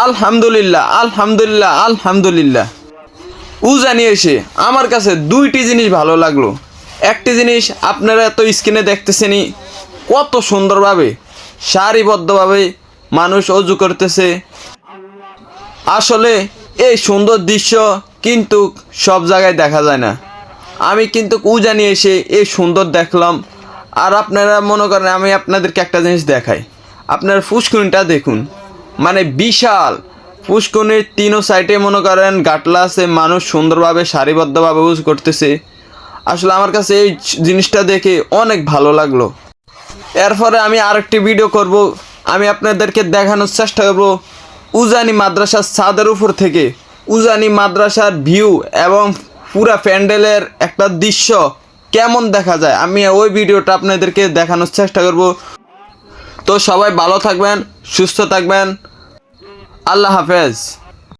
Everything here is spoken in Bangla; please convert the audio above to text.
আলহামদুলিল্লাহ আলহামদুলিল্লাহ আলহামদুলিল্লাহ। উজানি এসে আমার কাছে দুইটি জিনিস ভালো লাগলো। একটি জিনিস আপনারা তো স্ক্রিনে দেখতেছেনই, কত সুন্দরভাবে সারিবদ্ধভাবে মানুষ অজু করতেছে। আসলে এই সুন্দর দৃশ্য কিন্তু সব জায়গায় দেখা যায় না। আমি কিন্তু উজানি এসে এই সুন্দর দেখলাম। আর আপনারা মনে করেন আমি আপনাদেরকে একটা জিনিস দেখাই, আপনার পুষ্করিণীটা দেখুন, মানে বিশাল। পুষ্করিণীর তিনও সাইডে মনে করেন গাটলা আছে, মানুষ সুন্দরভাবে সারিবদ্ধভাবে উজু করতেছে। আসলে আমার কাছে এই জিনিসটা দেখে অনেক ভালো লাগলো। এরপরে আমি আরেকটি ভিডিও করব, আমি আপনাদেরকে দেখানোর চেষ্টা করব উজানি মাদ্রাসার ছাদের উপর থেকে উজানি মাদ্রাসার ভিউ এবং পুরা প্যান্ডেলের একটা দৃশ্য কেমন দেখা যায়। আমি ওই ভিডিওটা আপনাদেরকে দেখানোর চেষ্টা করব। তো সবাই ভালো থাকবেন, সুস্থ থাকবেন, আল্লাহ হাফেজ।